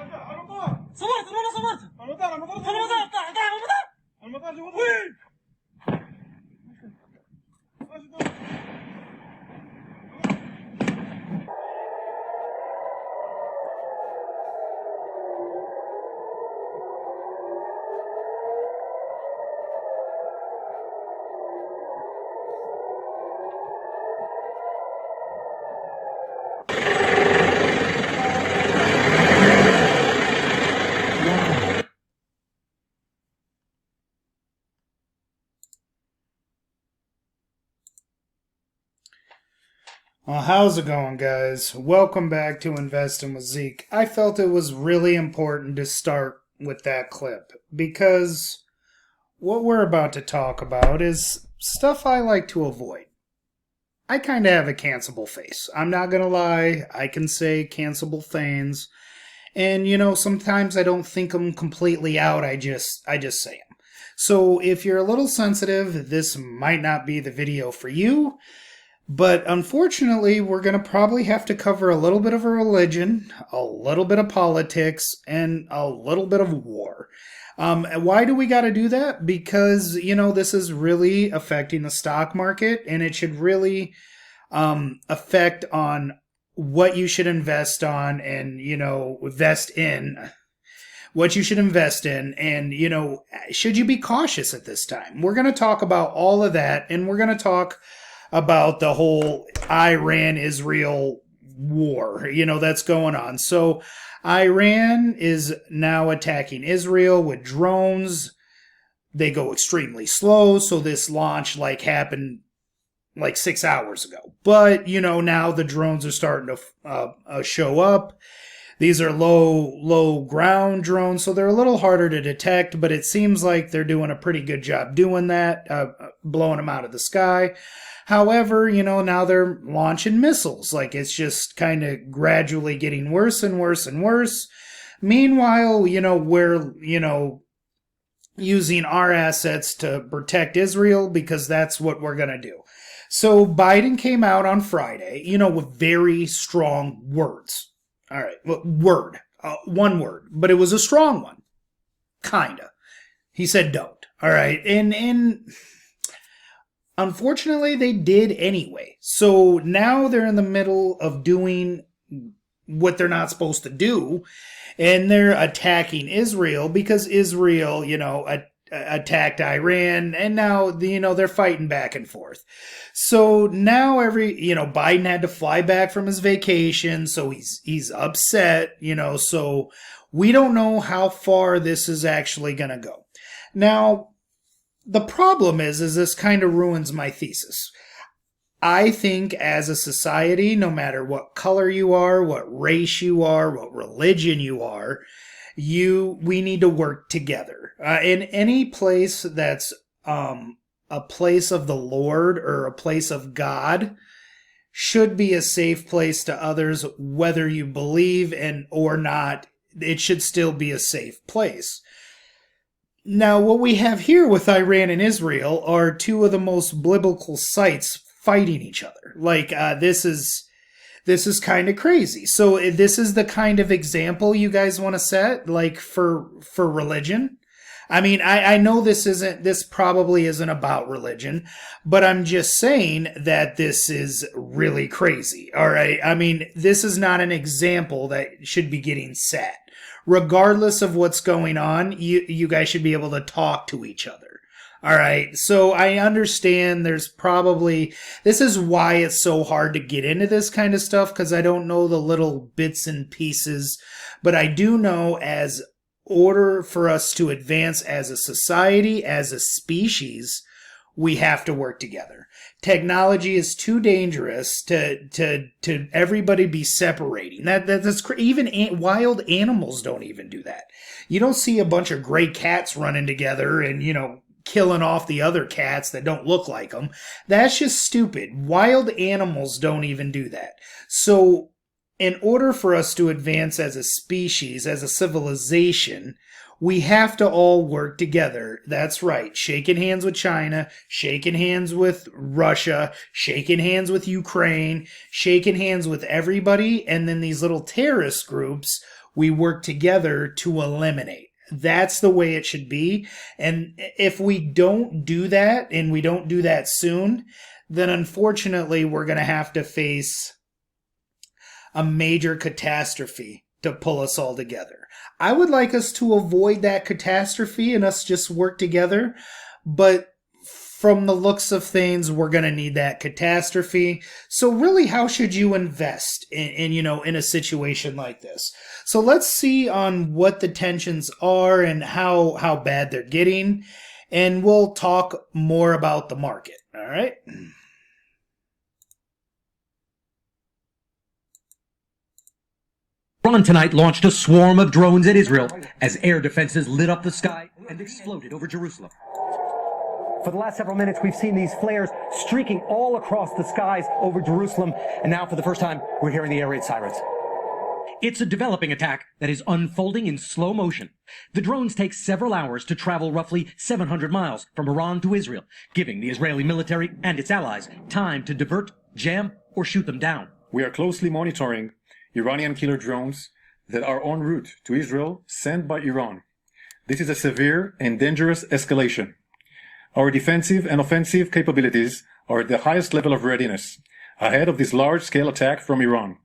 صورت انا صورت المطار تعال المطار وين Well, how's it going, guys? Welcome back to Investing with Zeke. I felt it was really important to start with that clip because what we're about to talk about is stuff I like to avoid. I kind of have a cancelable face. I'm not going to lie. I can say cancelable things. And, sometimes I don't think them completely out. I just say them. So if you're a little sensitive, this might not be the video for you. But unfortunately, we're going to probably have to cover a little bit of a religion, a little bit of politics, and a little bit of war. Why do we got to do that? Because, this is really affecting the stock market, and it should really affect on what you should invest on and, invest in. What you should invest in, and, should you be cautious at this time? We're going to talk about all of that, and we're going to talk about the whole Iran-Israel war, that's going on. So Iran is now attacking Israel with drones. They go extremely slow, so this launch happened 6 hours ago. But, now the drones are starting to show up. These are low ground drones, so they're a little harder to detect, but it seems like they're doing a pretty good job doing that, blowing them out of the sky. However, now they're launching missiles. It's just kind of gradually getting worse and worse and worse. Meanwhile, we're, using our assets to protect Israel because that's what we're going to do. So Biden came out on Friday, with very strong words. All right, one word, but it was a strong one. Kinda. He said don't. All right, and unfortunately, they did anyway. So now they're in the middle of doing what they're not supposed to do, and they're attacking Israel because Israel, attacked Iran, and now, they're fighting back and forth. So now Biden had to fly back from his vacation, so he's upset, so we don't know how far this is actually going to go. Now, the problem is this kind of ruins my thesis. I think as a society, no matter what color you are, what race you are, what religion you are, we need to work together. In any place that's a place of the Lord or a place of God should be a safe place to others, whether you believe or not. It should still be a safe place. Now, what we have here with Iran and Israel are two of the most biblical sites fighting each other. This is kind of crazy. So this is the kind of example you guys want to set, for religion. I mean, I know this probably isn't about religion, but I'm just saying that this is really crazy. All right. I mean, this is not an example that should be getting set. Regardless of what's going on, you guys should be able to talk to each other. All right. So I understand this is why it's so hard to get into this kind of stuff, because I don't know the little bits and pieces, but I do know as order for us to advance as a society, as a species, we have to work together. Technology is too dangerous to everybody be separating. That's even wild animals don't even do that. You don't see a bunch of gray cats running together and, killing off the other cats that don't look like them. That's just stupid. Wild animals don't even do that. So in order for us to advance as a species, as a civilization, we have to all work together. That's right. Shaking hands with China, shaking hands with Russia, shaking hands with Ukraine, shaking hands with everybody. And then these little terrorist groups we work together to eliminate. That's the way it should be. And if we don't do that, and we don't do that soon, then unfortunately we're going to have to face a major catastrophe to pull us all together. I would like us to avoid that catastrophe and us just work together, but from the looks of things, we're going to need that catastrophe. So really, how should you invest in a situation like this? So let's see on what the tensions are and how bad they're getting, and we'll talk more about the market. All right. Iran tonight launched a swarm of drones at Israel as air defenses lit up the sky and exploded over Jerusalem. For the last several minutes, we've seen these flares streaking all across the skies over Jerusalem. And now, for the first time, we're hearing the air raid sirens. It's a developing attack that is unfolding in slow motion. The drones take several hours to travel roughly 700 miles from Iran to Israel, giving the Israeli military and its allies time to divert, jam, or shoot them down. We are closely monitoring Iranian killer drones that are en route to Israel sent by Iran. This is a severe and dangerous escalation. Our defensive and offensive capabilities are at the highest level of readiness, ahead of this large-scale attack from Iran.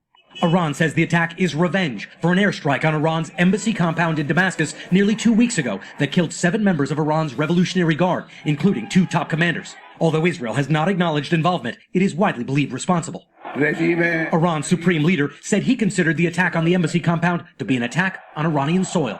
Iran says the attack is revenge for an airstrike on Iran's embassy compound in Damascus nearly 2 weeks ago that killed 7 members of Iran's Revolutionary Guard, including 2 top commanders. Although Israel has not acknowledged involvement, it is widely believed responsible. Iran's supreme leader said he considered the attack on the embassy compound to be an attack on Iranian soil.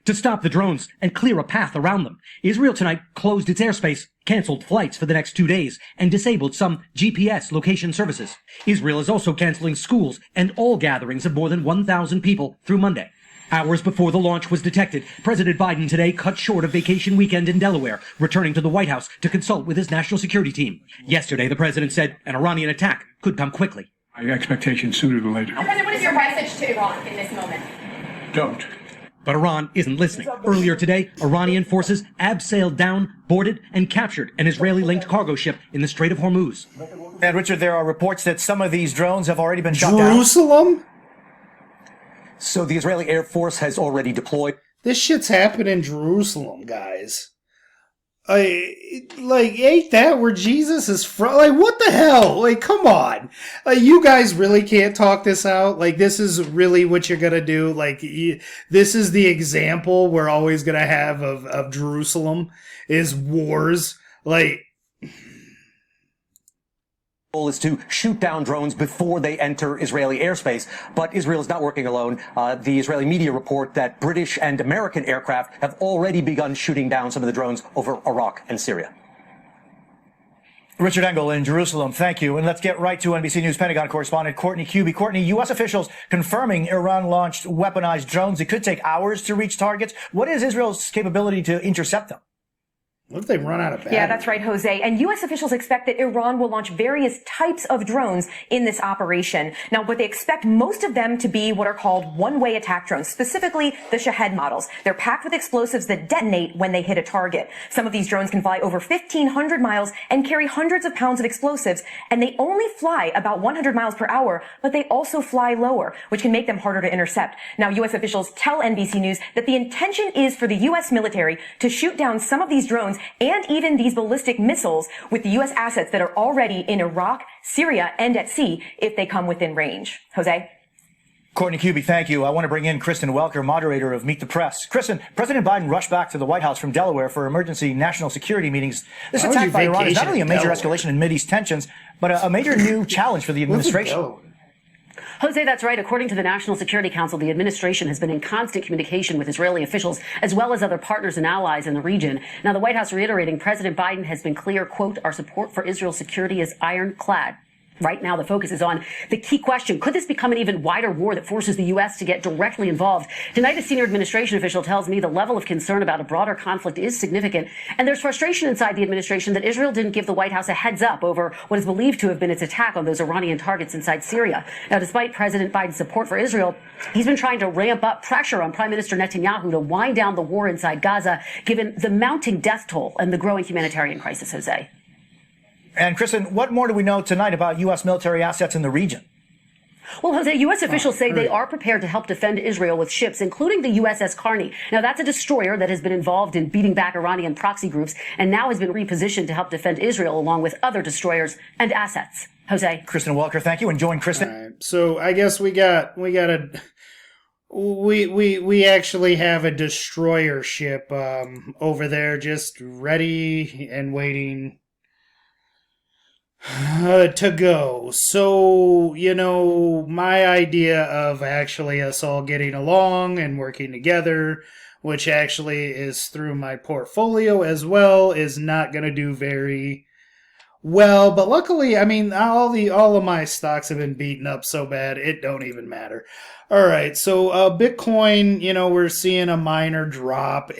To stop the drones and clear a path around them, Israel tonight closed its airspace, canceled flights for the next 2 days, and disabled some GPS location services. Israel is also canceling schools and all gatherings of more than 1,000 people through Monday. Hours before the launch was detected, President Biden today cut short a vacation weekend in Delaware, returning to the White House to consult with his national security team. Yesterday, the president said an Iranian attack could come quickly. My expectation sooner than later. President, what is your message to Iran in this moment? Don't. But Iran isn't listening. Earlier today, Iranian forces abseiled down, boarded, and captured an Israeli-linked cargo ship in the Strait of Hormuz. And Richard, there are reports that some of these drones have already been shot down. Jerusalem? So the Israeli Air Force has already deployed. This shit's happening in Jerusalem, guys. Ain't that where Jesus is from? Like, what the hell? Like, come on. You guys really can't talk this out? Like, this is really what you're gonna do? Like, this is the example we're always gonna have of Jerusalem, is wars. Like, is to shoot down drones before they enter Israeli airspace. But Israel is not working alone. The Israeli media report that British and American aircraft have already begun shooting down some of the drones over Iraq and Syria. Richard Engel in Jerusalem, thank you. And let's get right to NBC News Pentagon correspondent Courtney Kuby. Courtney, U.S. officials confirming Iran-launched weaponized drones. It could take hours to reach targets. What is Israel's capability to intercept them? what if they run out of battery? Yeah, that's right, Jose. And U.S. officials expect that Iran will launch various types of drones in this operation. Now, but they expect most of them to be what are called one-way attack drones, specifically the Shahed models. They're packed with explosives that detonate when they hit a target. Some of these drones can fly over 1,500 miles and carry hundreds of pounds of explosives, and they only fly about 100 miles per hour, but they also fly lower, which can make them harder to intercept. Now, U.S. officials tell NBC News that the intention is for the U.S. military to shoot down some of these drones and even these ballistic missiles with the U.S. assets that are already in Iraq, Syria, and at sea if they come within range. Jose? Courtney Kuby, thank you. I want to bring in Kristen Welker, moderator of Meet the Press. Kristen, President Biden rushed back to the White House from Delaware for emergency national security meetings. This attack by Iran is not only a major escalation in Mideast tensions, but a major new challenge for the administration. Jose, that's right. According to the National Security Council, the administration has been in constant communication with Israeli officials as well as other partners and allies in the region. Now, the White House reiterating President Biden has been clear, quote, our support for Israel's security is ironclad. Right now, the focus is on the key question. Could this become an even wider war that forces the U.S. to get directly involved? Tonight, a senior administration official tells me the level of concern about a broader conflict is significant. And there's frustration inside the administration that Israel didn't give the White House a heads up over what is believed to have been its attack on those Iranian targets inside Syria. Now, despite President Biden's support for Israel, he's been trying to ramp up pressure on Prime Minister Netanyahu to wind down the war inside Gaza, given the mounting death toll and the growing humanitarian crisis, Jose. And Kristen, what more do we know tonight about U.S. military assets in the region? Well, Jose, U.S. officials say they are prepared to help defend Israel with ships, including the USS Carney. Now, that's a destroyer that has been involved in beating back Iranian proxy groups and now has been repositioned to help defend Israel along with other destroyers and assets. Jose. Kristen Welker, thank you. And join Kristen. All right, so I guess we actually have a destroyer ship over there just ready and waiting to go. So, my idea of actually us all getting along and working together, which actually is through my portfolio as well, is not going to do very well. But luckily, I mean, all of my stocks have been beaten up so bad, it don't even matter. All right, so Bitcoin, we're seeing a minor drop.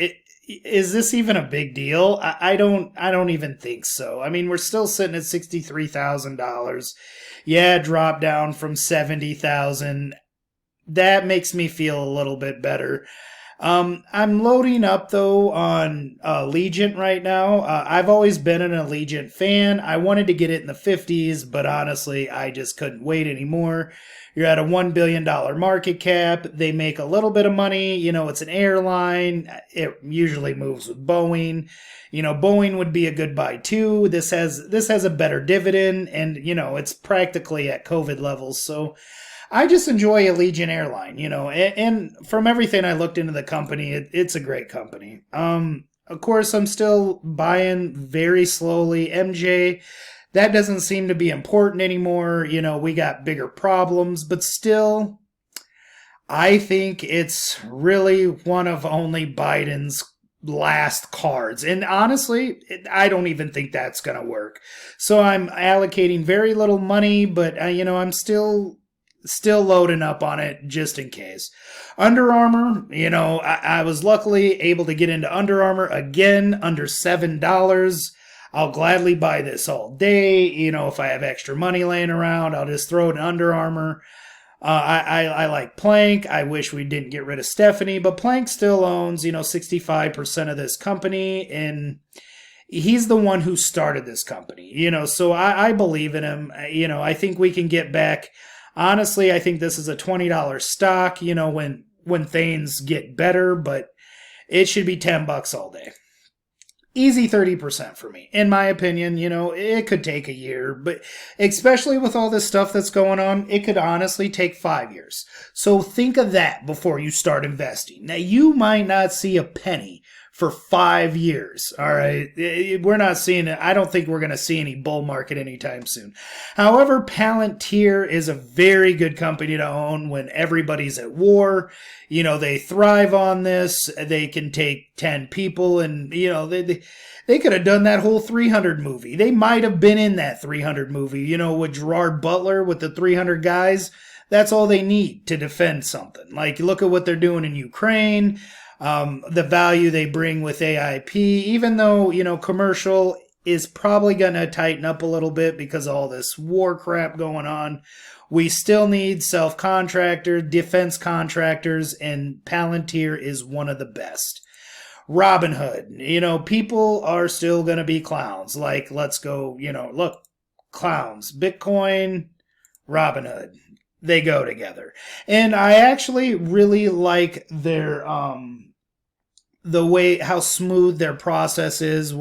Is this even a big deal? I don't even think so. I mean, we're still sitting at $63,000. Yeah, it dropped down from $70,000. That makes me feel a little bit better. I'm loading up though on Allegiant right now. I've always been an Allegiant fan. I wanted to get it in the 50s, but honestly, I just couldn't wait anymore. You're at a $1 billion market cap. They make a little bit of money. It's an airline. It usually moves with Boeing. Boeing would be a good buy too. This has a better dividend, and it's practically at COVID levels. So I just enjoy Allegiant Airline, and from everything I looked into the company, it's a great company. Of course, I'm still buying very slowly. MJ, that doesn't seem to be important anymore. We got bigger problems, but still, I think it's really one of only Biden's last cards. And honestly, I don't even think that's going to work. So I'm allocating very little money, but, I'm still loading up on it just in case. Under Armour, I was luckily able to get into Under Armour again under $7. I'll gladly buy this all day. If I have extra money laying around, I'll just throw it in Under Armour. I like Plank. I wish we didn't get rid of Stephanie, but Plank still owns, 65% of this company, and he's the one who started this company, so I believe in him. I think we can get back. Honestly, I think this is a $20 stock, when things get better, but it should be $10 all day. Easy 30% for me. In my opinion, it could take a year, but especially with all this stuff that's going on, it could honestly take 5 years. So think of that before you start investing. Now, you might not see a penny for 5 years. All right. We're not seeing it. I don't think we're going to see any bull market anytime soon. However, Palantir is a very good company to own when everybody's at war. They thrive on this. They can take 10 people and, they could have done that whole 300 movie. They might have been in that 300 movie, with Gerard Butler with the 300 guys. That's all they need to defend something. Like, look at what they're doing in Ukraine. The value they bring with AIP, even though, commercial is probably going to tighten up a little bit because of all this war crap going on. We still need self-contractors, defense contractors, and Palantir is one of the best. Robinhood, people are still going to be clowns. Like, let's go, look, clowns, Bitcoin, Robinhood. They go together. And I actually really like their, the way, how smooth their process is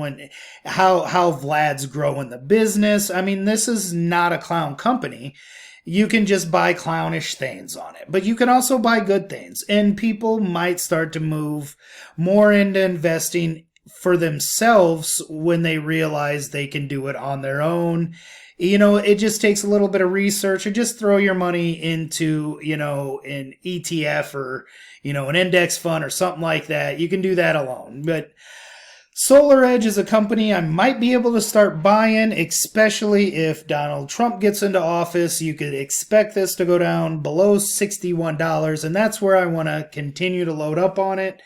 how Vlad's growing the business. I mean, this is not a clown company. You can just buy clownish things on it, but you can also buy good things, and people might start to move more into investing for themselves when they realize they can do it on their own. It just takes a little bit of research, or just throw your money into, an ETF or, an index fund or something like that. You can do that alone. But SolarEdge is a company I might be able to start buying, especially if Donald Trump gets into office. You could expect this to go down below $61, and that's where I want to continue to load up on it.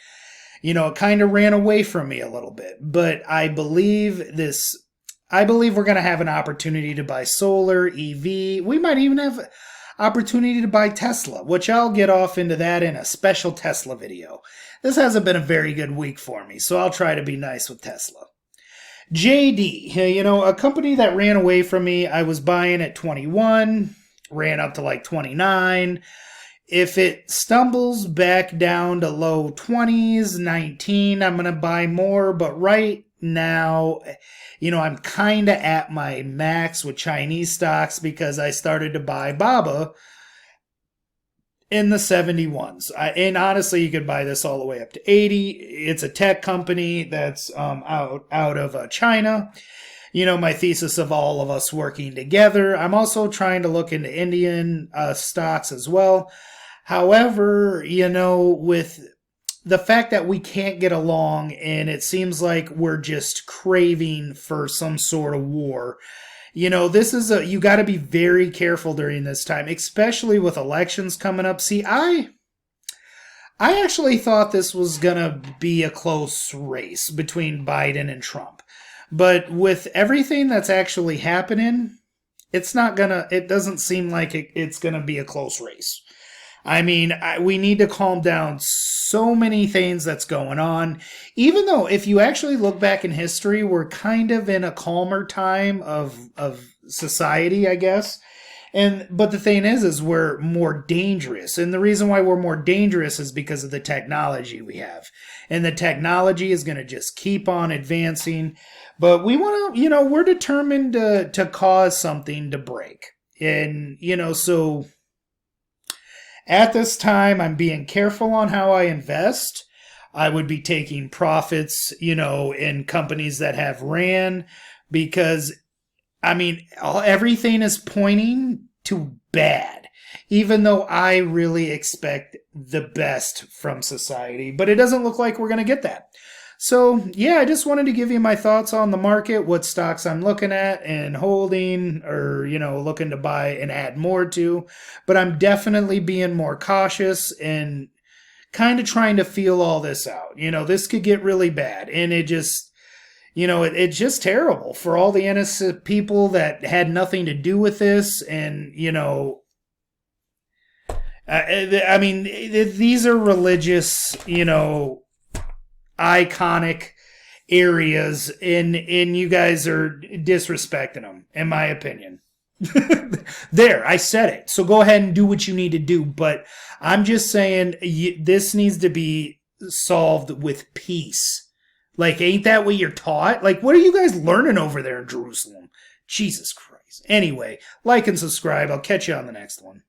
It kind of ran away from me a little bit, but I believe we're going to have an opportunity to buy solar, EV. We might even have opportunity to buy Tesla, which I'll get off into that in a special Tesla video. This hasn't been a very good week for me, so I'll try to be nice with Tesla. JD, a company that ran away from me. I was buying at 21. ran up to like 29. If it stumbles back down to low 20s, 19, I'm going to buy more. But right now, I'm kind of at my max with Chinese stocks because I started to buy BABA in the 71s. And honestly, you could buy this all the way up to 80. It's a tech company that's out of China. My thesis of all of us working together. I'm also trying to look into Indian stocks as well. However, with the fact that we can't get along and it seems like we're just craving for some sort of war, this is you got to be very careful during this time, especially with elections coming up. See, I actually thought this was going to be a close race between Biden and Trump. But with everything that's actually happening, it doesn't seem like it's going to be a close race. I mean, we need to calm down so many things that's going on. Even though if you actually look back in history, we're kind of in a calmer time of society, I guess. But the thing is we're more dangerous. And the reason why we're more dangerous is because of the technology we have. And the technology is going to just keep on advancing. But we want to, we're determined to cause something to break. And, so at this time, I'm being careful on how I invest. I would be taking profits, in companies that have ran because, everything is pointing to bad, even though I really expect the best from society. But it doesn't look like we're going to get that. So, yeah, I just wanted to give you my thoughts on the market, what stocks I'm looking at and holding or, looking to buy and add more to. But I'm definitely being more cautious and kind of trying to feel all this out. This could get really bad. And it just, it's just terrible for all the innocent people that had nothing to do with this. And, these are religious, iconic areas and you guys are disrespecting them, in my opinion. There, I said it. So go ahead and do what you need to do. But I'm just saying this needs to be solved with peace. Like, ain't that what you're taught? Like, what are you guys learning over there in Jerusalem? Jesus Christ. Anyway, like and subscribe. I'll catch you on the next one.